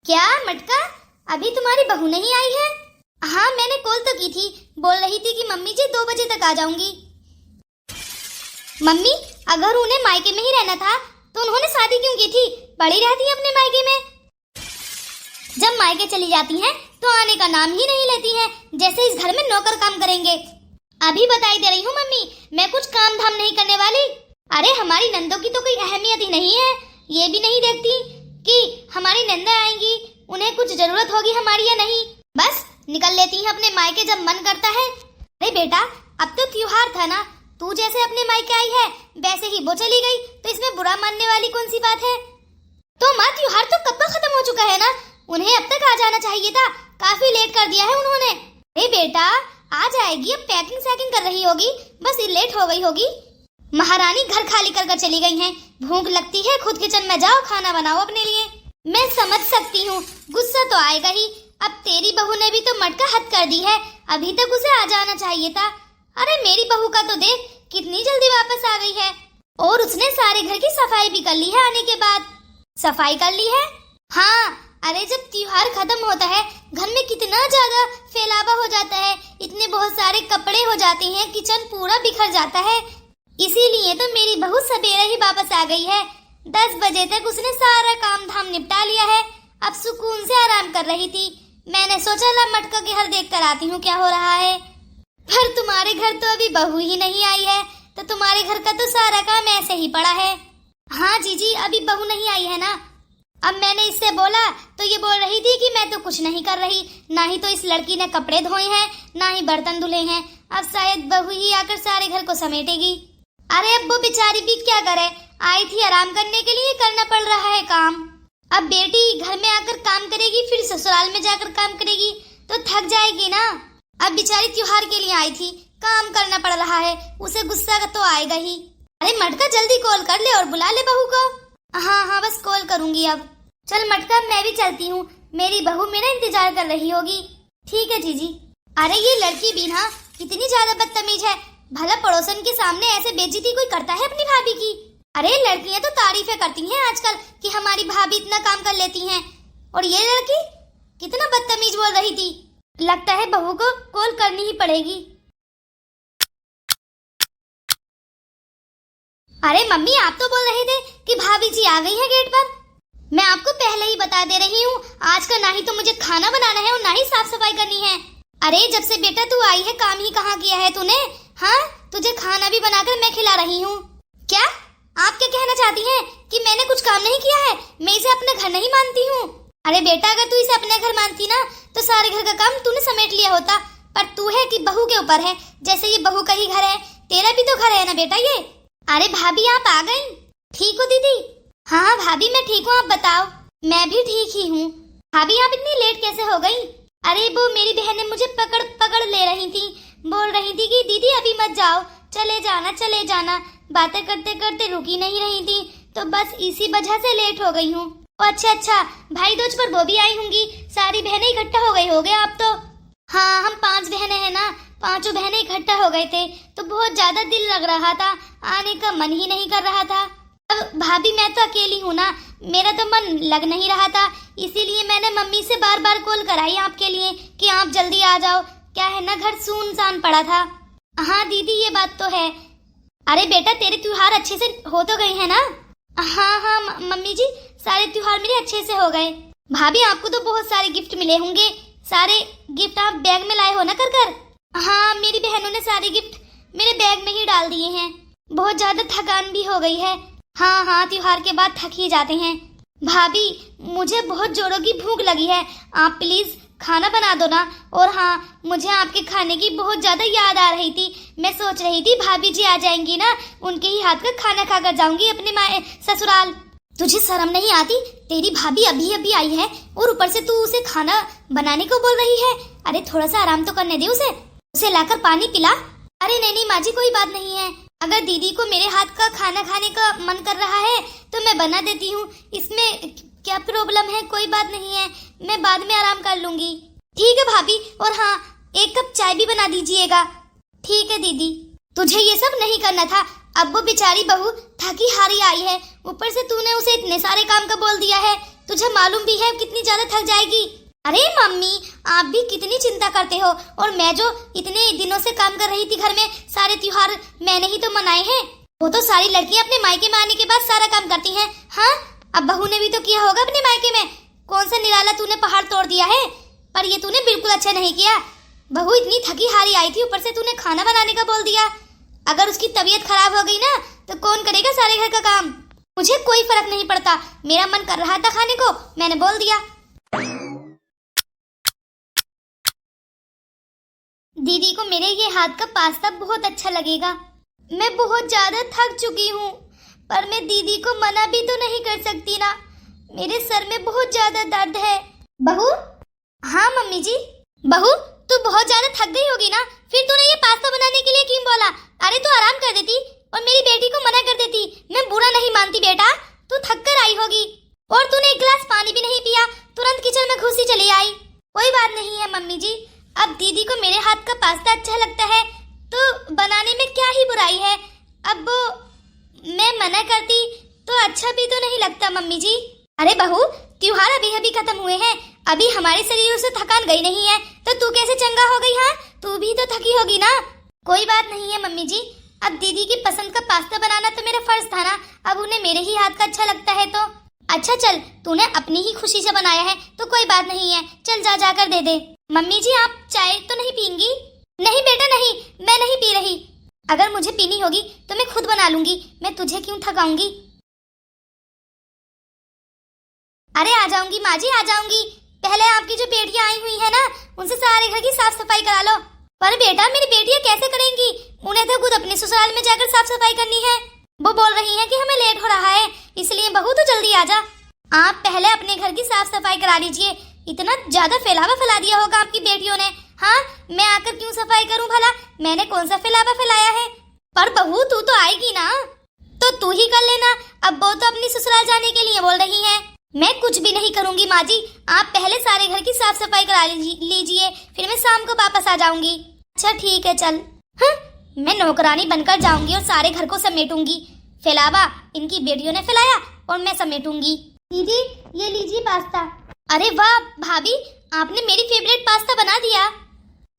क्या मटका, अभी तुम्हारी बहू नहीं आई है? हाँ मैंने कॉल तो की थी, बोल रही थी कि मम्मी जी 2 बजे तक आ जाऊंगी। मम्मी अगर उन्हें मायके में ही रहना था तो उन्होंने शादी क्यों की थी? पड़ी रहती है अपने मायके में। जब मायके चली जाती हैं तो आने का नाम ही नहीं लेती हैं, जैसे इस घर में नौकर काम करेंगे। अभी बताई दे रही हूँ मम्मी, मैं कुछ काम धाम नहीं करने वाली। अरे हमारी नंदों की तो कोई अहमियत ही नहीं है, ये भी नहीं देखती कि हमारी नंदा आएंगी, उन्हें कुछ जरूरत होगी हमारी या नहीं, बस निकल लेती हैं अपने मायके जब मन करता है। अरे बेटा अब तो त्योहार था ना, तू जैसे अपने मायके आई है वैसे ही वो चली गई, तो इसमें बुरा मानने वाली कौन सी बात है? तो माँ त्योहार तो कब का खत्म हो चुका है ना, उन्हें अब तक आ जाना चाहिए था, काफी लेट कर दिया है उन्होंने। अरे बेटा आ जाएगी, अब पैकिंग सैकिंग कर रही होगी, बस लेट हो गई होगी। महारानी घर खाली कर कर चली गई हैं, भूख लगती है खुद किचन में जाओ खाना बनाओ अपने लिए। मैं समझ सकती हूँ, गुस्सा तो आएगा ही। अब तेरी बहू ने भी तो मटका हद कर दी है, अभी तक उसे आ जाना चाहिए था। अरे मेरी बहू का तो देख कितनी जल्दी वापस आ गई है, और उसने सारे घर की सफाई भी कर ली है। आने के बाद सफाई कर ली है। हाँ अरे जब त्योहार खत्म होता है घर में कितना ज्यादा फैलावा हो जाता है, इतने बहुत सारे कपड़े हो जाते हैं, किचन पूरा बिखर जाता है। इसीलिए तो मेरी बहू सवेरे ही वापस आ गई है, 10 बजे तक उसने सारा काम धाम निपटा लिया है, अब सुकून से आराम कर रही थी। मैंने सोचा ला मटका के घर देख कर आती हूँ क्या हो रहा है। पर तुम्हारे घर तो अभी बहू ही नहीं आई है, तो तुम्हारे घर का तो सारा काम ऐसे ही पड़ा है। हाँ जीजी अभी बहू नहीं आई है ना। अब मैंने इससे बोला तो ये बोल रही थी कि मैं तो कुछ नहीं कर रही, ना ही तो इस लड़की ने कपड़े धोए हैं, ना ही बर्तन धुले हैं, अब शायद बहू ही आकर सारे घर को समेटेगी। अरे अब वो बेचारी भी क्या करे, आई थी आराम करने के लिए, करना पड़ रहा है काम। अब बेटी घर में आकर काम करेगी फिर ससुराल में जाकर काम करेगी तो थक जाएगी ना। अब बेचारी त्योहार के लिए आई थी, काम करना पड़ रहा है, उसे गुस्सा तो आएगा ही। अरे मटका जल्दी कॉल कर ले और बुला ले बहू को। हाँ हाँ बस कॉल करूंगी अब। चल मटका मैं भी चलती हूँ, मेरी बहू मेरा इंतजार कर रही होगी। ठीक है जीजी। अरे ये लड़की भी ना कितनी ज्यादा बदतमीज है, भला पड़ोसन के सामने ऐसे बेइज्जती कोई करता है अपनी भाभी की? अरे लड़कियां तो तारीफें करती हैं आजकल कि हमारी भाभी इतना काम कर लेती हैं, और ये लड़की कितना बदतमीज बोल रही थी। लगता है बहू को कॉल करनी ही पड़ेगी। अरे मम्मी आप तो बोल रहे थे कि भाभी जी आ गई है गेट पर। मैं आपको पहले ही बता दे रही हूँ, आज का ना ही तो मुझे खाना बनाना है और ना ही साफ सफाई करनी है। अरे जब से बेटा तू आई है काम ही कहाँ किया है तूने? हाँ तुझे खाना भी बनाकर मैं खिला रही हूँ। क्या आप क्या कहना चाहती हैं कि मैंने कुछ काम नहीं किया है? मैं इसे अपना घर नहीं मानती हूँ। अरे बेटा अगर तू इसे अपने घर मानती ना तो सारे घर का काम तूने समेट लिया होता, पर तू है कि बहू के ऊपर है, जैसे ये बहू का ही घर है, तेरा भी तो घर है ना बेटा ये। अरे भाभी आप आ गई, ठीक हो दीदी? हाँ भाभी मैं ठीक हूँ, आप बताओ? मैं भी ठीक ही हूँ। भाभी आप इतनी लेट कैसे हो गई? अरे वो मेरी बहन ने मुझे पकड़ पकड़ ले रही थी, बोल रही थी कि दीदी अभी मत जाओ, चले जाना चले जाना, बातें करते करते रुकी नहीं रही थी, तो बस इसी वजह से लेट हो गई हूँ। अच्छा भाई दूज पर वो भी आई होंगी, सारी बहनें इकट्ठा हो गई होगे आप तो। हाँ हम 5 बहनें हैं ना, 5 बहनें इकट्ठा हो गए थे तो बहुत ज्यादा दिल लग रहा था, आने का मन ही नहीं कर रहा था। अब भाभी मैं तो अकेली हूँ ना, मेरा तो मन लग नहीं रहा था, इसीलिए मैंने मम्मी से बार बार कॉल कराई आपके लिए कि आप जल्दी आ जाओ, क्या है ना घर सुनसान पड़ा था। हाँ दीदी ये बात तो है। अरे बेटा तेरे त्योहार अच्छे से हो तो गए हैं ना? हाँ मम्मी जी सारे त्योहार मेरे अच्छे से हो गए। भाभी आपको तो बहुत सारे गिफ्ट मिले होंगे, सारे गिफ्ट आप बैग में लाए हो ना कर कर? हाँ मेरी बहनों ने सारे गिफ्ट मेरे बैग में ही डाल दिए हैं, बहुत ज्यादा थकान भी हो गई है। हाँ त्योहार के बाद थक ही जाते हैं। भाभी मुझे बहुत जोरों की भूख लगी है, आप प्लीज खाना बना दो ना। और हाँ मुझे आपके खाने की बहुत ज्यादा याद आ रही थी, मैं सोच रही थी भाभी जी आ जाएंगी ना, उनके ही हाथ का खाना खाकर जाऊंगी अपने माँ ससुराल। तुझे शर्म नहीं आती? तेरी भाभी अभी अभी आई है और ऊपर से तू उसे खाना बनाने को बोल रही है। अरे थोड़ा सा आराम तो करने दे उसे लाकर पानी पिला। अरे नहीं माँ जी कोई बात नहीं है, अगर दीदी को मेरे हाथ का खाना खाने का मन कर रहा है तो मैं बना देती हूँ, इसमें क्या प्रॉब्लम है? कोई बात नहीं है, मैं बाद में आराम कर लूंगी। ठीक है भाभी, और हाँ 1 कप चाय भी बना दीजिएगा। ठीक है दीदी। तुझे ये सब नहीं करना था, अब वो बेचारी बहू थकी हारी आई है, ऊपर से तूने उसे इतने सारे काम का बोल दिया है, तुझे मालूम भी है कितनी ज्यादा थक जाएगी। अरे मम्मी, आप भी कितनी चिंता करते हो, और मैं जो इतने दिनों से काम कर रही थी घर में, सारे त्योहार मैंने ही तो मनाए हैं। वो तो सारी लड़कियां अपने मायके में आने के बाद सारा काम करती हैं। हाँ, अब बहू ने भी तो किया होगा अपने मायके में। कौन सा निराला तूने पहाड़ तोड़ दिया है, पर ये तूने बिल्कुल अच्छा नहीं किया। बहू इतनी थकी हारी आई थी, ऊपर से तूने खाना बनाने का बोल दिया। अगर उसकी तबीयत खराब हो गई ना तो कौन करेगा सारे घर का काम। मुझे कोई फर्क नहीं पड़ता, मेरा मन कर रहा था खाने को, मैंने बोल दिया। दीदी को मेरे ये हाथ का पास्ता बहुत अच्छा लगेगा। मैं बहुत ज्यादा थक चुकी हूँ, पर मैं दीदी को मना भी तो नहीं कर सकती ना, मेरे सर में बहुत ज्यादा दर्द है। बहू? हाँ मम्मी जी। बहू, तू बहुत ज्यादा थक गई होगी ना, फिर तूने ये पास्ता बनाने के लिए क्यों बोला? अरे तू आराम कर देती और मेरी बेटी को मना कर देती। मैं बुरा नहीं मानती बेटा, तू थक कर आई होगी, और तूने एक गिलास पानी भी नहीं पिया, तुरंत किचन में घुसी चली आई। कोई बात नहीं है मम्मी जी, अब दीदी को मेरे हाथ का पास्ता अच्छा लगता है तो बनाने में क्या ही बुराई है। अब मैं मना करती तो अच्छा भी तो नहीं लगता मम्मी जी। अरे बहू, त्योहार अभी अभी खत्म हुए हैं, अभी हमारे शरीरों से थकान गई नहीं है, तो तू कैसे चंगा हो गई? हाँ, तू भी तो थकी होगी ना। कोई बात नहीं है मम्मी जी, अब दीदी की पसंद का पास्ता बनाना तो मेरा फर्ज था ना, अब उन्हें मेरे ही हाथ का अच्छा लगता है तो। अच्छा चल, तूने अपनी ही खुशी से बनाया है तो कोई बात नहीं है, चल जा जाकर दे दे। मम्मी जी, आप चाय तो नहीं पीएंगी? नहीं बेटा नहीं, मैं नहीं पी रही। अगर मुझे पीनी होगी तो मैं खुद बना लूंगी, मैं तुझे क्यों थकाऊंगी। अरे आ जाऊंगी माँ जी, आ जाऊंगी। पहले आपकी जो बेटियां आई हुई है ना, उनसे सारे घर की साफ सफाई करा लो। पर बेटा, मेरी बेटियां कैसे करेंगी? उन्हें तो खुद अपने ससुराल में जाकर साफ सफाई करनी है। वो बोल रही हैं कि हमें लेट हो रहा है, इसलिए बहू तो जल्दी आ जा। आप पहले अपने घर की साफ सफाई करा लीजिए, इतना ज्यादा फैलावा फैला दिया होगा आपकी बेटियों ने। हाँ, मैं आकर क्यों सफाई करूं भला, मैंने कौन सा फैलावा फैलाया है? पर बहू, तू तो आएगी ना, तो तू ही कर लेना। अब वो तो अपनी ससुराल जाने के लिए बोल रही है। मैं कुछ भी नहीं करूंगी माँ जी, आप पहले सारे घर की साफ सफाई करा लीजिए, फिर मैं शाम को वापस आ जाऊंगी। अच्छा ठीक है चल। हाँ, मैं नौकरानी बनकर जाऊंगी और सारे घर को समेटूंगी। फैलावा इनकी बेटियों ने फैलाया और मैं समेटूंगी। दीदी, ये लीजिए पास्ता। अरे वाह भाभी, आपने मेरी फेवरेट पास्ता बना दिया।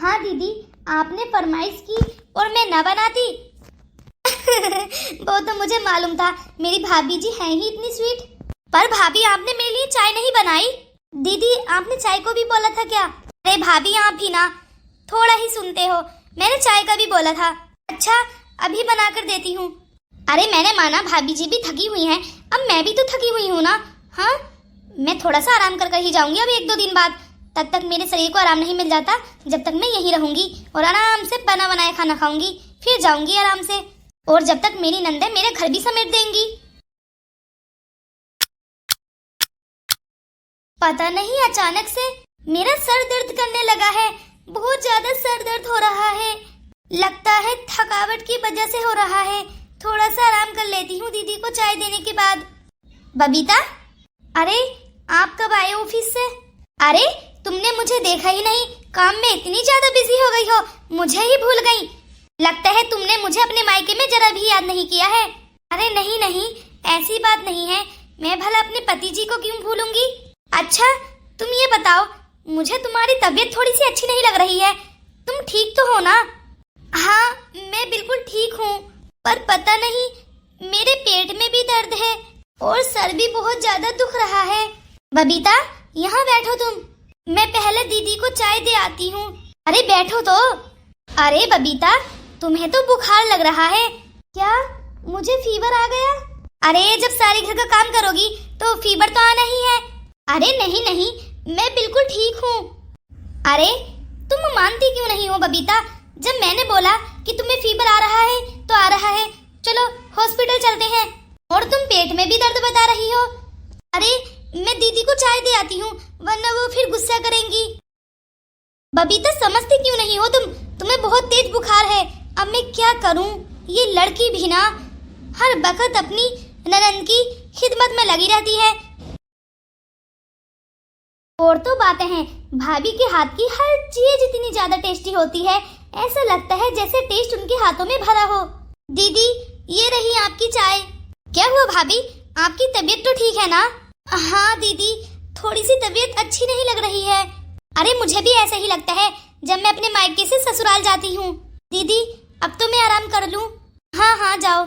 हाँ दीदी, आपने फरमाइश की और मैं ना बनाती। वो तो मुझे मालूम था, मेरी भाभी जी हैं ही इतनी स्वीट। पर भाभी, आपने मेरे लिए चाय नहीं बनाई। दीदी, आपने चाय को भी बोला था क्या? अरे भाभी, आप भी ना थोड़ा ही सुनते हो, मैंने चाय का भी बोला था। अच्छा, अभी बना कर देती हूँ। अरे मैंने माना भाभी जी भी थकी हुई हैं, अब मैं भी तो थकी हुई हूँ ना। हाँ, मैं थोड़ा सा आराम कर ही जाऊंगी अब 1-2 दिन बाद। तब तक मेरे शरीर को आराम नहीं मिल जाता, जब तक मैं यहीं रहूंगी और आराम से बना बनाया खाना खाऊंगी, फिर जाऊंगी आराम से। और जब तक मेरी नंदे मेरे घर भी समेट देंगी। पता नहीं अचानक से मेरा सर दर्द करने लगा है, बहुत ज्यादा सर दर्द हो रहा है, लगता है थकावट की वजह से हो रहा है। थोड़ा सा आराम कर लेती हूँ दीदी को चाय देने के बाद। बबीता, अरे आप कब आए ऑफिस से? अरे तुमने मुझे देखा ही नहीं, काम में इतनी ज्यादा बिजी हो गई हो, मुझे ही भूल गई। लगता है तुमने मुझे अपने मायके में जरा भी याद नहीं किया है। अरे नहीं नहीं, ऐसी बात नहीं है, मैं भला अपने पति जी को क्यों भूलूंगी। अच्छा तुम ये बताओ, मुझे तुम्हारी तबीयत थोड़ी सी अच्छी नहीं लग रही है, तुम ठीक तो हो ना? हाँ मैं बिल्कुल ठीक हूँ, पर पता नहीं मेरे पेट में भी दर्द है और सर भी बहुत ज्यादा दुख रहा है। बबीता, यहाँ बैठो तुम, मैं पहले दीदी को चाय दे आती हूँ। अरे बैठो तो। अरे बबीता, तुम्हें तो बुखार लग रहा है क्या? मुझे फीवर आ गया? अरे जब सारे घर का काम करोगी तो फीवर तो आना ही है। अरे नहीं नहीं, मैं बिल्कुल ठीक हूँ। अरे तुम मानती क्यों नहीं हो बबीता? जब मैंने बोला कि तुम्हें फीवर आ रहा है तो आ रहा है, चलो हॉस्पिटल चलते हैं, और तुम पेट में भी दर्द बता रही हो। अरे मैं दीदी को चाय दे आती हूँ, वरना वो फिर गुस्सा करेंगी। बबीता समझती क्यों नहीं हो तुम? तुम्हें बहुत तेज बुखार है, अब मैं क्या करूँ? ये लड़की भी ना हर वक्त अपनी ननद की खिदमत में लगी रहती है। और तो बातें हैं, भाभी के हाथ की हर चीज इतनी ज्यादा टेस्टी होती है, ऐसा लगता है जैसे टेस्ट उनके हाथों में भरा हो। दीदी, ये रही आपकी चाय। क्या हुआ भाभी, आपकी तबीयत तो ठीक है ना? हाँ दीदी, थोड़ी सी तबीयत अच्छी नहीं लग रही है। अरे मुझे भी ऐसा ही लगता है जब मैं अपने मायके से ससुराल जाती हूँ। दीदी अब तो मैं आराम कर लूँ। हाँ हाँ जाओ।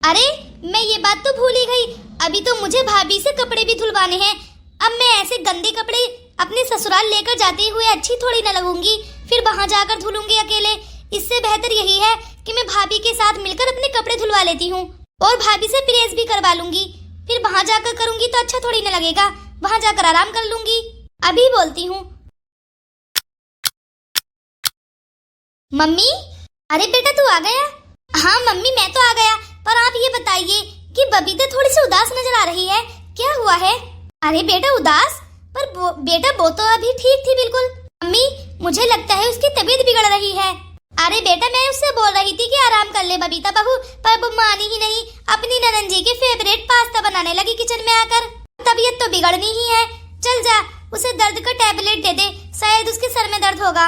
अरे मैं ये बात तो भूल ही गई, अभी तो मुझे भाभी से कपड़े भी धुलवाने हैं। अब मैं ऐसे गंदे कपड़े अपने ससुराल लेकर जाते हुए अच्छी थोड़ी न लगूंगी, फिर वहां जाकर धुलूंगी अकेले। इससे बेहतर यही है कि मैं भाभी के साथ मिलकर अपने कपड़े धुलवा लेती हूँ और भाभी से प्रेस भी करवा लूंगी। फिर वहां जाकर करूंगी तो अच्छा थोड़ी न लगेगा, वहां जाकर आराम कर लूंगी। अभी बोलती हूँ। मम्मी, अरे बेटा तू आ गया? हाँ मम्मी मैं तो आ गया, पर आप ये बताइए कि बबीता थोड़ी सी उदास नजर आ रही है, क्या हुआ है? अरे बेटा उदास? पर बेटा वो तो अभी ठीक थी बिल्कुल। मम्मी मुझे लगता है उसकी तबीयत बिगड़ रही है। अरे बेटा मैं उससे बोल रही थी कि आराम कर ले बबीता बहू, पर वो मानी ही नहीं। अपनी ननद जी के फेवरेट पास्ता बनाने लगी किचन में आकर। तबीयत तो बिगड़नी ही है। चल जा उसे दर्द का टैबलेट दे दे, शायद उसके सर में दर्द होगा।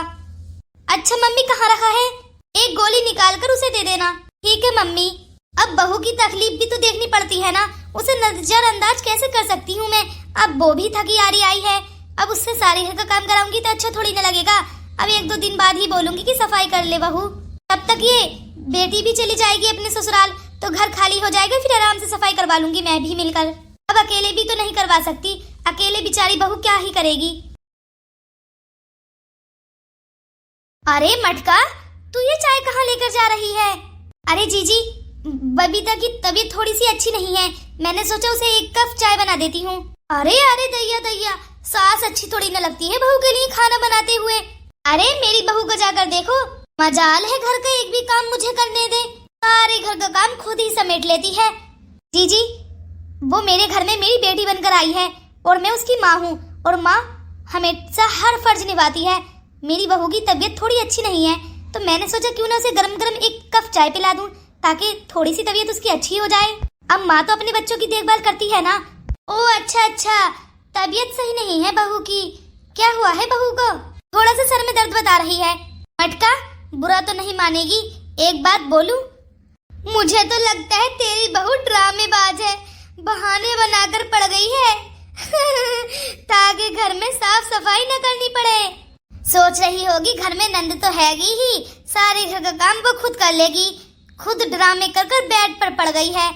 अच्छा मम्मी कहाँ रखा है? एक गोली निकाल कर उसे दे देना। ठीक है मम्मी। अब बहू की तकलीफ भी तो देखनी पड़ती है ना, उसे नजरअंदाज कैसे कर सकती हूँ मैं? अब वो भी थकी हारी आई है, अब उससे सारे घर का काम कराऊंगी तो अच्छा थोड़ी न लगेगा। अब 1-2 दिन बाद ही बोलूंगी कि सफाई कर ले बहू। तब तक ये बेटी भी चली जाएगी अपने ससुराल, तो घर खाली हो जाएगा, फिर आराम से सफाई करवा लूंगी मैं भी मिलकर। अब अकेले भी तो नहीं करवा सकती, अकेले बेचारी बहू क्या ही करेगी। अरे मटका, तू ये चाय कहाँ लेकर जा रही है? अरे जीजी, बबीता की तबीयत थोड़ी सी अच्छी नहीं है, मैंने सोचा उसे 1 कप चाय बना देती हूँ। अरे अरे दैया दैया, सास अच्छी थोड़ी न लगती है बहू के लिए खाना बनाते हुए। अरे मेरी बहू को जाकर देखो, मजाल है घर का एक भी काम मुझे करने दे, सारे घर का काम खुद ही समेट लेती है। जीजी, वो मेरे घर में मेरी बेटी बनकर आई है और मैं उसकी माँ हूँ, और माँ हमेशा हर फर्ज निभाती है। मेरी बहू की तबीयत थोड़ी अच्छी नहीं है, तो मैंने सोचा क्यों ना उसे गरम गरम 1 कप चाय पिला दूं, ताकि थोड़ी सी तबीयत उसकी अच्छी हो जाए। अब माँ तो अपने बच्चों की देखभाल करती है ना। ओह अच्छा, तबीयत सही नहीं है बहू की। क्या हुआ है बहू को? थोड़ा सा सर में दर्द बता रही है। मटका, बुरा तो नहीं मानेगी, एक बात बोलूं? मुझे तो लगता है तेरी बहू ड्रामेबाज है, बहाने बनाकर पड़ गई है ताकि घर में साफ सफाई न करनी पड़े। सोच रही होगी घर में नंद तो हैगी ही, सारे घर का काम वो खुद कर लेगी, खुद ड्रामे कर कर बेड पर पड़ गई है।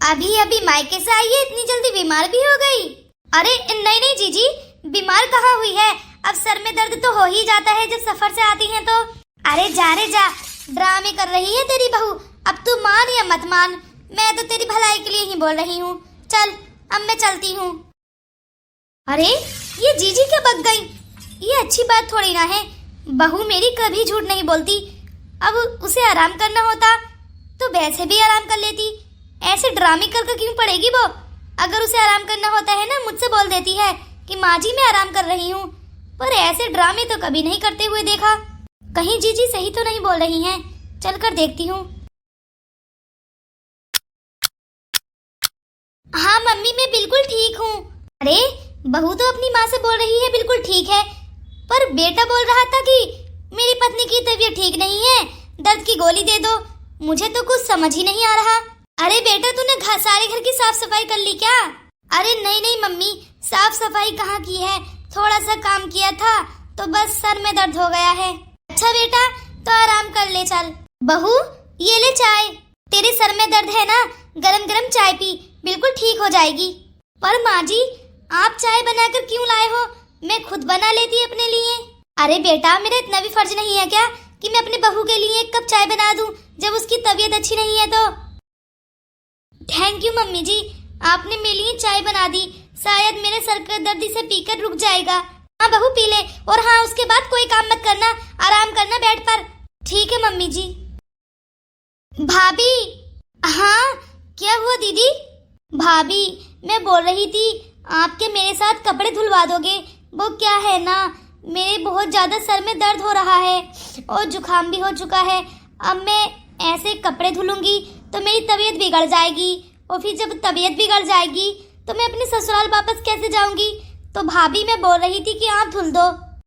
अभी अभी मायके से आई है, इतनी जल्दी बीमार भी हो गई? अरे नहीं जीजी, बीमार कहाँ हुई है, अब सर में दर्द तो हो ही जाता है जब सफर से आती हैं तो। अरे जा रे जा, ड्रामे कर रही है तेरी बहू। अब तू मान या मत मान, मैं तो तेरी भलाई के लिए ही बोल रही हूँ। चल अब मैं चलती हूँ। अरे ये जीजी क्या बक गई? ये अच्छी बात थोड़ी ना है, बहू मेरी कभी झूठ नहीं बोलती। अब उसे आराम करना होता तो वैसे भी आराम कर लेती, ऐसे ड्रामे कर क्यों पड़ेगी वो? अगर उसे आराम करना होता है ना, मुझसे बोल देती है कि माँ जी मैं आराम कर रही हूँ, पर ऐसे ड्रामे तो कभी नहीं करते हुए देखा। कहीं जीजी सही तो नहीं बोल रही हैं, चलकर देखती हूँ। हाँ मम्मी मैं बिल्कुल ठीक हूँ। अरे बहू तो अपनी माँ से बोल रही है बिल्कुल ठीक है, पर बेटा बोल रहा था कि मेरी पत्नी की तबीयत ठीक नहीं है, दर्द की गोली दे दो। मुझे तो कुछ समझ ही नहीं आ रहा। अरे बेटा तूने सारे घर की साफ सफाई कर ली क्या? अरे नहीं मम्मी, साफ सफाई कहाँ की है, थोड़ा सा काम किया था तो बस सर में दर्द हो गया है। अच्छा बेटा तो आराम कर ले। चल बहू ये ले चाय, तेरे सर में दर्द है ना, गरम गरम चाय पी, बिल्कुल ठीक हो जाएगी। पर माँ जी आप चाय बनाकर क्यों लाए हो, मैं खुद बना लेती अपने लिए। अरे बेटा मेरा इतना भी फर्ज नहीं है क्या कि मैं अपने बहू के लिए 1 कप चाय बना दूं जब उसकी तबीयत अच्छी नहीं है तो? थैंक यू मम्मी जी, आपने मेरे लिए चाय बना दी, शायद मेरे सर का दर्द इसे पीकर रुक जाएगा। हाँ बहू पी ले, और हाँ उसके बाद कोई काम मत करना, आराम करना बेड पर। ठीक है मम्मी जी। भाभी। हाँ क्या हुआ दीदी? भाभी मैं बोल रही थी आपके मेरे साथ कपड़े धुलवा दोगे? वो क्या है ना, मेरे बहुत ज्यादा सर में दर्द हो रहा है और जुकाम भी हो चुका है। अब मैं ऐसे कपड़े धुलूंगी तो मेरी तबीयत बिगड़ जाएगी, और फिर जब तबीयत बिगड़ जाएगी तो मैं अपने ससुराल वापस कैसे जाऊंगी? तो भाभी मैं बोल रही थी कि आप धुल दो।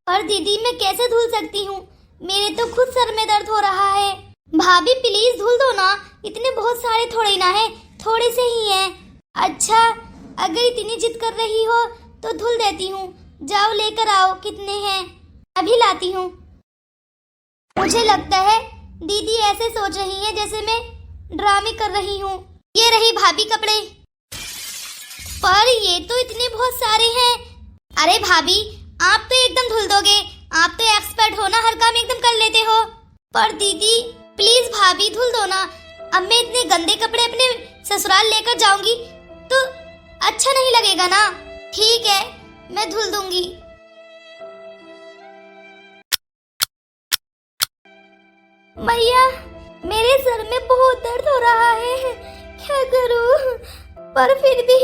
और दीदी मैं कैसे धुल सकती हूँ, मेरे तो खुद सर में दर्द हो रहा है। भाभी प्लीज धुल दो ना, इतने बहुत सारे थोड़े ना है, थोड़े से ही हैं। अच्छा अगर इतनी जिद कर रही हो तो धुल देती हूँ। जाओ लेकर आओ, कितने हैं अभी लाती हूँ। मुझे लगता है दीदी ऐसे सोच रही है जैसे मैं ड्रामे कर रही हूँ। ये रही भाभी कपड़े, पर ये तो इतने बहुत सारे हैं। अरे भाभी, आप तो एकदम धुल दोगे, आप तो एक्सपर्ट हो ना, हर काम एकदम कर लेते हो। पर दीदी प्लीज भाभी धुल दो ना। अब मैं इतने गंदे कपड़े अपने ससुराल लेकर जाऊंगी तो अच्छा नहीं लगेगा ना। ठीक है, मैं धुल दूंगी। मैया, मेरे सर में बहुत दर्द हो रहा है, क्या करूं? पर फिर भी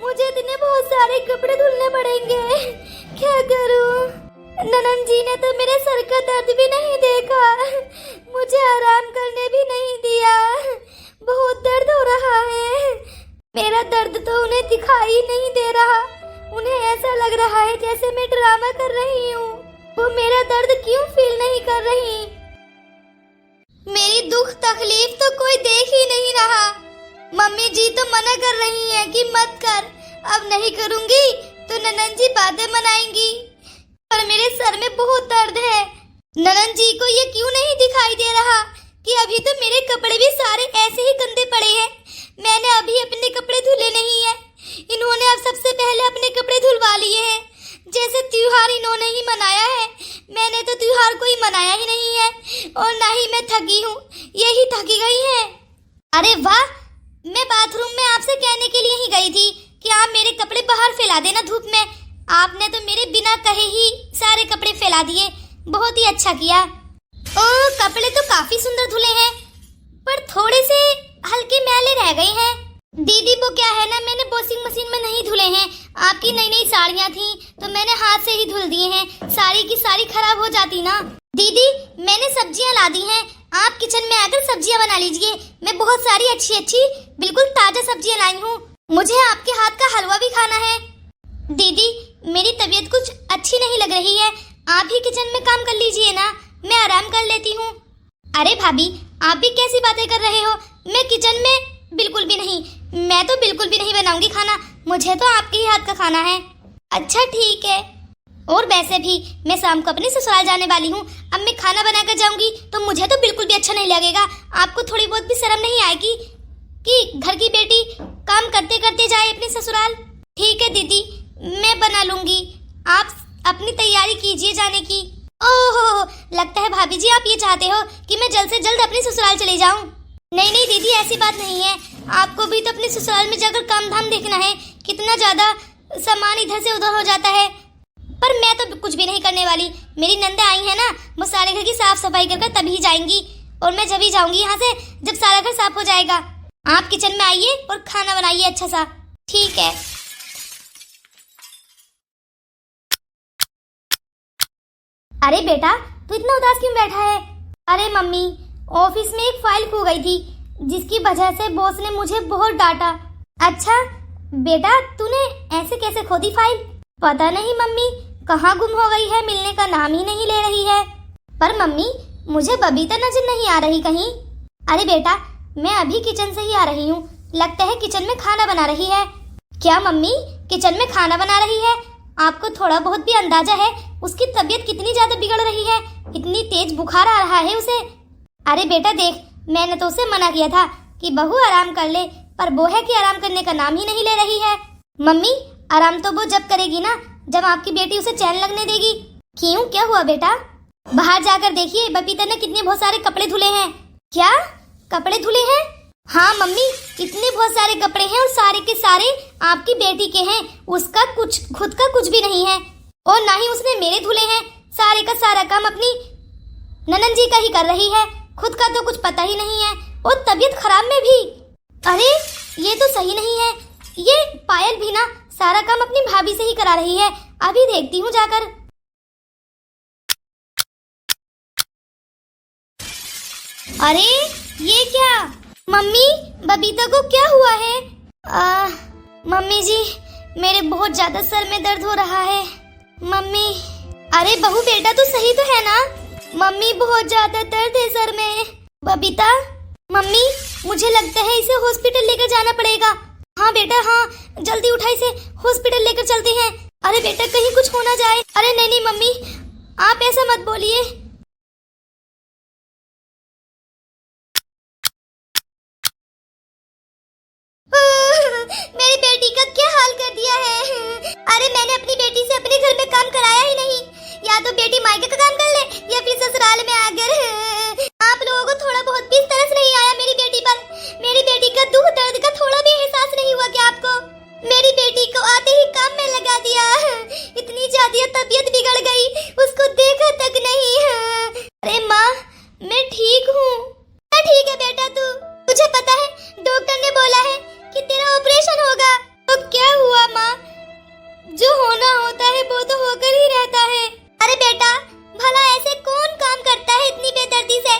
मुझे इतने बहुत सारे कपड़े धुलने पड़ेंगे, क्या करूं? ननद जी ने तो मेरे सर का दर्द भी नहीं देखा, मुझे आराम करने भी नहीं दिया। बहुत दर्द हो रहा है। मेरा दर्द तो उन्हें दिखाई नहीं दे रहा, उन्हें ऐसा लग रहा है जैसे मैं ड्रामा कर रही हूँ। वो मेरा दर्द क्यों फील नहीं कर रही? मेरी दुख तकलीफ तो कोई देख ही नहीं रहा। मम्मी जी तो मना कर रही है कि मत कर, अब नहीं करूंगी तो ननद जी बातें मनाएंगी। पर मेरे सर में बहुत दर्द है। ननद जी को ये क्यों नहीं दिखाई दे रहा कि अभी तो मेरे कपड़े भी सारे ऐसे ही गंदे पड़े हैं। मैंने अभी अपने कपड़े धुले नहीं है, इन्होंने अब सबसे पहले अपने कपड़े धुलवा लिए हैं। जैसे त्योहार इन्होंने ही मनाया है, मैंने तो त्योहार कोई मनाया ही नहीं है, और ना ही मैं थकी हूँ, यही थकी गई है। अरे वाह, मैं बाथरूम में आपसे कहने के लिए ही गई थी कि आप मेरे कपड़े बाहर फैला देना धूप में। आपने तो मेरे बिना कहे ही सारे कपड़े फैला दिए, बहुत ही अच्छा किया। ओ, कपड़े तो काफी सुंदर धुले हैं, पर थोड़े से हल्के मैले रह गए हैं। दीदी वो क्या है ना, मैंने वॉशिंग मशीन में नहीं धुले हैं। आपकी नई नई साड़ियाँ थी तो मैंने हाथ से ही धुल दिए हैं, सारी की सारी खराब हो जाती ना। दीदी मैंने सब्जियाँ ला दी हैं, आप किचन में आकर सब्जियाँ बना लीजिए। मैं बहुत सारी अच्छी अच्छी बिल्कुल ताजा सब्जियाँ लाई हूँ, मुझे आपके हाथ का हलवा भी खाना है। दीदी मेरी तबीयत कुछ अच्छी नहीं लग रही है, आप ही किचन में काम कर लीजिए ना, मैं आराम कर लेती हूँ। अरे भाभी, आप भी कैसी बातें कर रहे हो? मैं किचन में बिल्कुल भी नहीं, मैं तो बिल्कुल भी नहीं बनाऊंगी खाना, मुझे तो आपके ही हाथ का खाना है। अच्छा ठीक है, और वैसे भी मैं शाम को अपने ससुराल जाने वाली हूँ, अब मैं खाना बनाकर जाऊंगी तो मुझे तो बिल्कुल भी अच्छा नहीं लगेगा। आपको थोड़ी बहुत भी शर्म नहीं आएगी कि घर की बेटी काम करते करते जाए अपने ससुराल? ठीक है दीदी, मैं बना लूंगी, आप अपनी तैयारी कीजिए जाने की। ओहो, लगता है भाभी जी आप ये चाहते हो कि मैं जल्द से जल्द अपने ससुराल चले जाऊं। नहीं नहीं दीदी, ऐसी बात नहीं है, आपको भी तो अपने ससुराल में जाकर काम धाम देखना है, कितना ज्यादा सामान इधर से उधर हो जाता है। पर मैं तो कुछ भी नहीं करने वाली, मेरी नंदे आई है ना, वो सारे घर की साफ सफाई कर तभी जाएंगी, और मैं जब ही जाऊंगी यहाँ से जब सारा घर साफ हो जाएगा। आप किचन में आइए और खाना बनाइए अच्छा सा। ठीक है। अरे बेटा, तू इतना उदास क्यों बैठा है? अरे मम्मी, ऑफिस में एक फाइल खो गई थी, जिसकी वजह से बॉस ने मुझे बहुत डांटा। अच्छा बेटा, तूने ऐसे कैसे खो दी फाइल? पता नहीं मम्मी, कहाँ गुम हो गई है, मिलने का नाम ही नहीं ले रही है। पर मम्मी, मुझे बबीता नजर नहीं आ रही कहीं। अरे बेटा, मैं अभी किचन से ही आ रही हूँ, लगता है किचन में खाना बना रही है। क्या मम्मी, किचन में खाना बना रही है? आपको थोड़ा बहुत भी अंदाजा है उसकी तबीयत कितनी ज्यादा बिगड़ रही है? इतनी तेज बुखार आ रहा है उसे। अरे बेटा देख, मैंने तो उसे मना किया था कि बहू आराम कर ले, पर वो है कि आराम करने का नाम ही नहीं ले रही है। मम्मी, आराम तो वो जब करेगी ना जब आपकी बेटी उसे चैन लगने देगी। क्यों, क्या हुआ बेटा? बाहर जाकर देखिए, बबीता ने कितने बहुत सारे कपड़े धुले हैं। क्या कपड़े धुले हैं? हाँ मम्मी, इतने बहुत सारे कपड़े हैं और सारे के सारे आपकी बेटी के हैं, उसका कुछ खुद का कुछ भी नहीं है, और ना ही उसने मेरे धुले हैं। सारे का सारा काम अपनी ननद जी का ही कर रही है, खुद का तो कुछ पता ही नहीं है, और तबीयत खराब में भी। अरे ये तो सही नहीं है, ये पायल भी ना सारा काम अपनी भाभी से ही करा रही है। अभी देखती हूँ जाकर। अरे ये क्या? मम्मी, बबीता को क्या हुआ है? मम्मी जी, मेरे बहुत ज्यादा सर में दर्द हो रहा है। मम्मी, अरे बहू बेटा तू सही तो है ना? मम्मी, बहुत ज्यादा दर्द है सर में। बबीता, मम्मी मुझे लगता है इसे हॉस्पिटल लेकर जाना पड़ेगा। हाँ बेटा हाँ, जल्दी उठा इसे, हॉस्पिटल लेकर चलते हैं। अरे बेटा कहीं कुछ हो ना जाए। अरे नहीं नहीं मम्मी, आप ऐसा मत बोलिए। मेरी बेटी का क्या हाल कर दिया है। अरे मैंने अपनी बेटी से अपने घर में काम कराया ही नहीं। या तो बेटी मायके का काम कर ले या फिर ससुराल में आकर। आप लोगों को थोड़ा बहुत भी तरस नहीं आया मेरी बेटी पर? मेरी बेटी का दुख दर्द का थोड़ा भी एहसास नहीं हुआ क्या आपको? मेरी बेटी को आते ही काम में लगा दिया। इतनी ज्यादा तबीयत बिगड़ गई, उसको देखा तक नहीं। अरे माँ मैं ठीक हूँ। ठीक है बेटा, तुझे पता है डॉक्टर ने बोला है कि तेरा ऑपरेशन होगा। तो क्या हुआ माँ, जो होना होता है वो तो होकर ही रहता है। अरे बेटा भला ऐसे कौन काम करता है इतनी बेदर्दी से?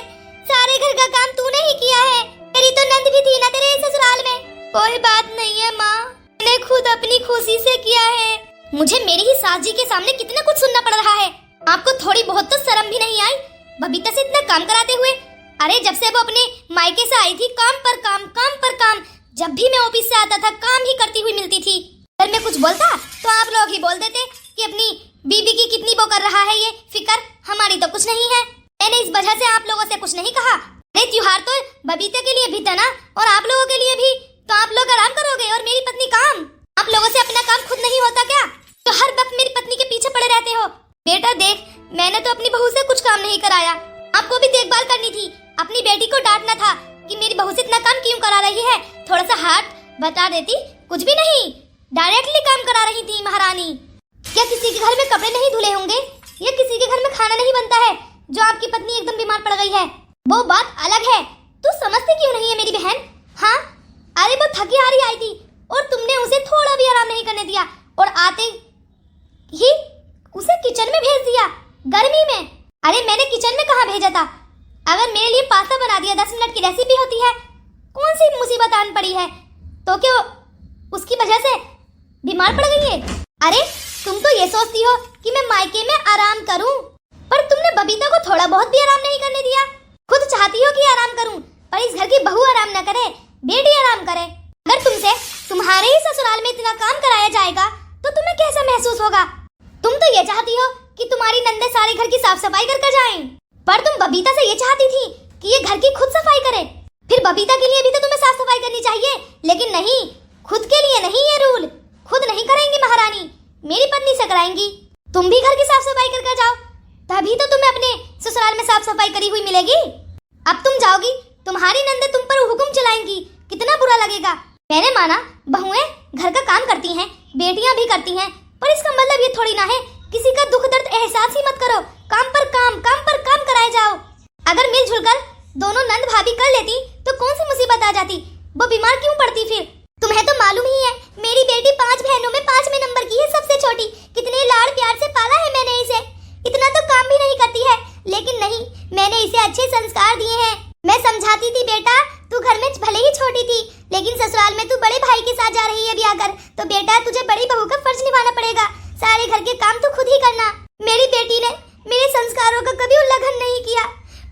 सारे घर का काम तूने ही किया है। तेरी तो नंद भी थी ना तेरे ससुराल में। कोई बात नहीं है माँ, मैंने खुद अपनी खुशी से किया है। मुझे मेरी ही सास जी के सामने कितना कुछ सुनना पड़ रहा है। आपको थोड़ी बहुत तो शर्म भी नहीं आई बबीता से इतना काम कराते हुए? अरे जब से वो अपने मायके से आई थी काम पर काम, काम पर काम। जब भी मैं ऑफिस से आता था काम ही करती हुई मिलती थी। अगर मैं कुछ बोलता तो आप लोग ही बोल देते कि अपनी बीबी की कितनी वो कर रहा है ये फिक्र, हमारी तो कुछ नहीं है। मैंने इस वजह से आप लोगों से कुछ नहीं कहा। अरे त्योहार तो बबीता के लिए भी था ना, और आप लोगों के लिए भी। तो आप लोग आराम करोगे और मेरी पत्नी काम। आप लोगों से अपना काम खुद नहीं होता क्या? तो हर वक्त मेरी पत्नी के पीछे पड़े रहते हो। बेटा देख, मैंने तो अपनी बहू से कुछ काम नहीं कराया। आपको भी देखभाल करनी थी, अपनी बेटी को डांटना था कि मेरी बहू से इतना काम क्यों करा रही है। थोड़ा सा हाथ बता देती, कुछ भी नहीं, डायरेक्टली काम करा रही थी महारानी। क्या किसी के घर में कपड़े नहीं धुले होंगे या किसी के घर में खाना नहीं बनता है जो आपकी पत्नी एकदम बीमार पड़ गई है? वो बात अलग है। तू समझती क्यों नहीं है मेरी बहन? हाँ अरे वो थकी हारी आई थी और तुमने उसे थोड़ा भी आराम नहीं करने दिया, और आते ही उसे किचन में भेज दिया गर्मी में। अरे मैंने किचन में कहाँ भेजा था? अगर मेरे लिए पास्ता बना दिया, 10 मिनट की रेसिपी होती है। कौन सी मुसीबत आन पड़ी है? तो क्या उसकी वजह से बीमार पड़ गई है? अरे तुम तो ये सोचती हो कि मैं मायके में आराम करूं, पर तुमने बबीता को थोड़ा बहुत भी आराम नहीं करने दिया। खुद चाहती हो कि आराम करूं, पर इस घर की बहू आराम न करे, बेटी आराम करे। अगर तुमसे तुम्हारे ही ससुराल में इतना काम कराया जाएगा तो तुम्हें कैसा महसूस होगा? तुम तो ये चाहती हो कि तुम्हारी नंदे सारे घर की साफ सफाई कर जाएं, पर तुम बबीता से ये चाहती थी कि ये घर की खुद सफाई करे। फिर बबीता के लिए भी तो तुम्हें साफ सफाई करनी चाहिए, लेकिन नहीं, खुद के लिए नहीं। ये रूल खुद नहीं करेंगी महारानी, मेरी पत्नी से कराएंगी। तुम भी घर की साफ सफाई कर जाओ, तभी तो तुम्हें अपने ससुराल में साफ सफाई करी हुई मिलेगी। अब तुम जाओगी, तुम्हारी नंदे तुम पर हुक्म चलाएंगी, कितना बुरा लगेगा। मैंने माना बहुएं घर का काम करती हैं, बेटियां भी करती हैं, पर इसका मतलब ये थोड़ी ना है किसी का दुख दर्द एहसास ही मत करो। काम पर काम, काम पर काम कराए जाओ। अगर मिलजुल कर दोनों नंद भाभी कर लेती तो कौन सी मुसीबत आ जाती? वो बीमार क्यों पड़ती फिर? तुम्हें तो मालूम ही है मेरी बेटी 5 बहनों में 5वें नंबर की है, सबसे छोटी। कितने लाड़ प्यार से पाला है मैंने इसे। इतना तो काम भी नहीं करती है, लेकिन नहीं, मैंने इसे अच्छे संस्कार दिए हैं। मैं समझाती थी बेटा तू घर में भले ही छोटी थी, लेकिन ससुराल में तू बड़े भाई के साथ जा रही है ब्याह कर, तो बेटा तुझे बड़ी बहू का फर्ज निभाना पड़ेगा। सारे घर के काम तो खुद ही करना। मेरी बेटी ने मेरे संस्कारों का कभी उल्लंघन नहीं किया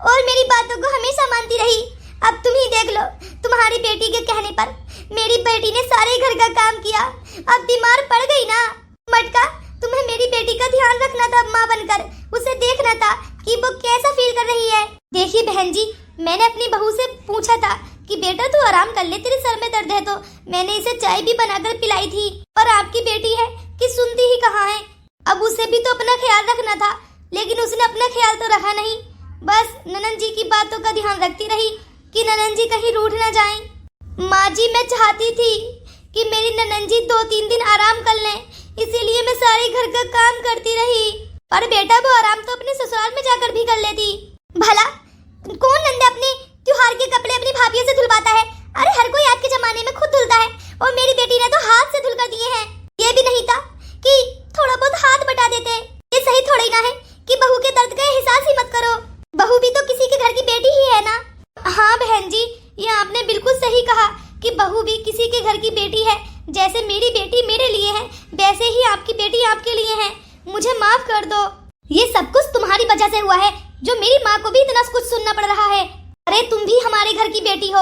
और मेरी बातों को हमेशा मानती रही। अब तुम ही देख लो, तुम्हारी बेटी के कहने पर मेरी बेटी ने सारे घर का काम किया। अब बीमार पड़ गई ना मटका, तुम्हें मेरी बेटी का ध्यान रखना था माँ बनकर, उसे देखना था कि वो कैसा फील कर रही है। देखिए बहन जी, मैंने अपनी बहू से पूछा था कि बेटा तू आराम कर ले, तेरे सर में दर्द है, तो मैंने इसे चाय भी बनाकर पिलाई थी। और आपकी बेटी है कि सुनती ही कहाँ है। अब उसे भी तो अपना ख्याल रखना था, लेकिन उसने अपना ख्याल तो रखा नहीं। बस ननंद जी की बातों का ध्यान रखती रही कि ननंद जी कहीं रूठ ना जाएं। माँ जी मैं चाहती थी कि मेरी ननंद जी 2-3 दिन आराम कर लें, इसीलिए मैं सारे घर का काम करती रही। पर बेटा वो आराम तो अपने ससुराल में जाकर भी कर लेती। भला कौन नंदे अपने त्योहार के कपड़े अपनी भाभियों से धुलवाता है? अरे हर कोई आज के जमाने में खुद धुलता है, और मेरी बेटी ने तो हाथ से धुलकर दिए हैं। ये भी नहीं था कि थोड़ा बहुत हाथ बटा देते। ये सही थोड़ी ना है कि बहू के दर्द का एहसास ही मत करो। बहू भी तो किसी के घर की बेटी ही है ना। हाँ बहन जी, ये आपने बिल्कुल सही कहा कि बहू भी किसी के घर की बेटी है। जैसे मेरी बेटी मेरे लिए है, वैसे ही आपकी बेटी आपके लिए है। मुझे माफ कर दो। ये सब कुछ तुम्हारी वजह से हुआ है, जो मेरी माँ को भी इतना कुछ सुनना पड़ रहा है। अरे तुम भी हमारे घर की बेटी हो,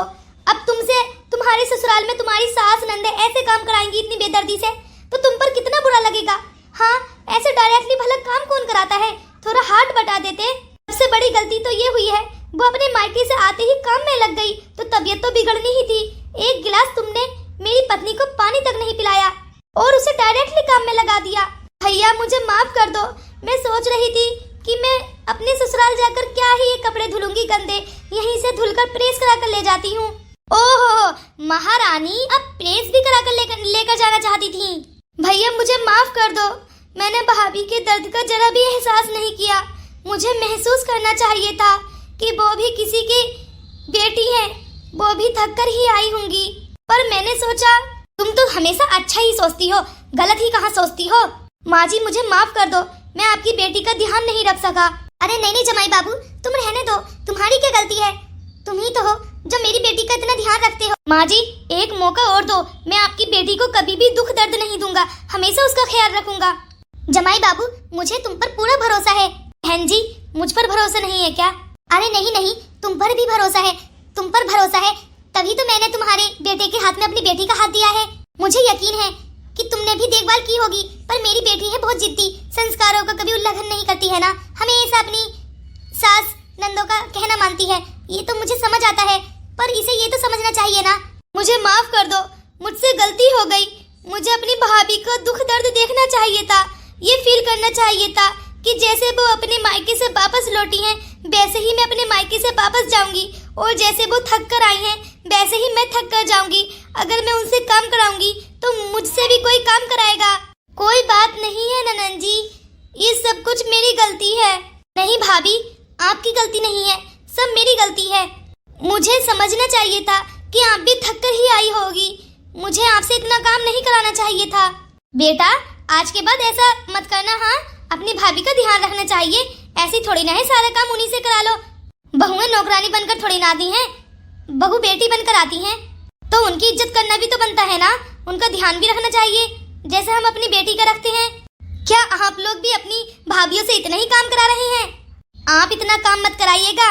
अब तुमसे तुम्हारे ससुराल में तुम्हारी सास नंदे ऐसे काम कराएंगी इतनी बेदर्दी से, तो तुम पर कितना बुरा लगेगा। हाँ, ऐसे डायरेक्टली भला काम कौन कराता है, थोड़ा हाथ बटा देते। सबसे बड़ी गलती तो ये हुई है, वो अपने मायके से आते ही काम में लग गई, तो तबीयत तो बिगड़नी ही थी। एक गिलास तुमने मेरी पत्नी को पानी तक नहीं पिलाया और उसे डायरेक्टली काम में लगा दिया। भैया मुझे माफ कर दो, मैं सोच रही थी कि मैं अपने ससुराल जाकर क्या ही ये कपड़े धुलूंगी गंदे, यहीं से धुलकर प्रेस करा कर ले जाती हूँ। ओहो महारानी, अब प्रेस भी करा कर लेकर जाना चाहती थी। भैया मुझे माफ कर दो, मैंने भाभी के दर्द का जरा भी एहसास नहीं किया। मुझे महसूस करना चाहिए था कि वो भी किसी की बेटी है, वो भी थक कर ही आई होंगी, पर मैंने सोचा तुम तो हमेशा अच्छा ही सोचती हो, गलत ही कहाँ सोचती हो। माँ जी मुझे माफ कर दो, मैं आपकी बेटी का ध्यान नहीं रख सका। अरे नहीं जमाई बाबू, तुम रहने दो, तुम्हारी क्या गलती है, तुम ही तो हो जो मेरी बेटी का इतना ध्यान रखते हो। माँ जी एक मौका और दो, मैं आपकी बेटी को कभी भी दुख दर्द नहीं दूंगा, हमेशा उसका ख्याल रखूंगा। जमाई बाबू मुझे तुम पर पूरा भरोसा है। बहन जी मुझ पर भरोसा नहीं है क्या? अरे नहीं, तुम पर भी भरोसा है, तुम पर भरोसा है, तभी तो मैंने तुम्हारे बेटे के हाथ में अपनी बेटी का हाथ दिया है। मुझे यकीन है कि तुमने भी देखभाल की होगी, पर मेरी बेटी है बहुत जिद्दी, संस्कारों का कभी उल्लंघन नहीं करती है ना, हमेशा अपनी सास नंदों का कहना मानती है, ये तो मुझे समझ आता है, पर इसे ये तो समझना चाहिए ना। मुझे माफ कर दो, मुझसे गलती हो गई, मुझे अपनी भाभी का दुख दर्द देखना चाहिए था, ये फील करना चाहिए था कि जैसे वो अपने मायके से वापस लौटी हैं, वैसे ही मैं अपने मायके से वापस जाऊंगी, और जैसे वो थक कर आई हैं वैसे ही मैं थक कर जाऊंगी। अगर मैं उनसे काम कराऊंगी तो मुझसे भी कोई काम कराएगा। कोई बात नहीं है ननद जी, ये सब कुछ मेरी गलती है। नहीं भाभी, आपकी गलती नहीं है, सब मेरी गलती है। मुझे समझना चाहिए था कि आप भी थक कर ही आई होगी, मुझे आपसे इतना काम नहीं कराना चाहिए था। बेटा आज के बाद ऐसा मत करना, हाँ अपनी भाभी का ध्यान रखना चाहिए, ऐसी थोड़ी ना है सारा काम उन्हीं से करा लो। बहुएं नौकरानी बनकर थोड़ी ना आती हैं, बहू बेटी बनकर आती हैं, तो उनकी इज्जत करना भी तो बनता है ना, उनका ध्यान भी रखना चाहिए जैसे हम अपनी बेटी का रखते हैं। क्या आप लोग भी अपनी भाभियों से इतना ही काम करा रहे हैं? आप इतना काम मत कराइएगा,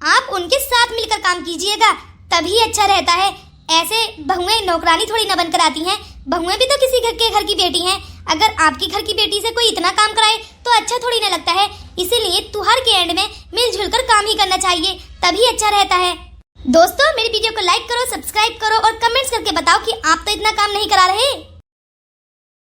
आप उनके साथ मिलकर काम कीजिएगा, तभी अच्छा रहता है। ऐसे बहुएं नौकरानी थोड़ी ना बनकर आती हैं, बहुएं भी तो किसी घर की बेटी हैं। अगर आपकी घर की बेटी से कोई इतना काम कराए तो अच्छा थोड़ी ना लगता है, इसीलिए त्योहार के एंड में मिलजुल कर काम ही करना चाहिए, तभी अच्छा रहता है। दोस्तों मेरी वीडियो को लाइक करो, सब्सक्राइब करो और कमेंट्स करके बताओ कि आप तो इतना काम नहीं करा रहे।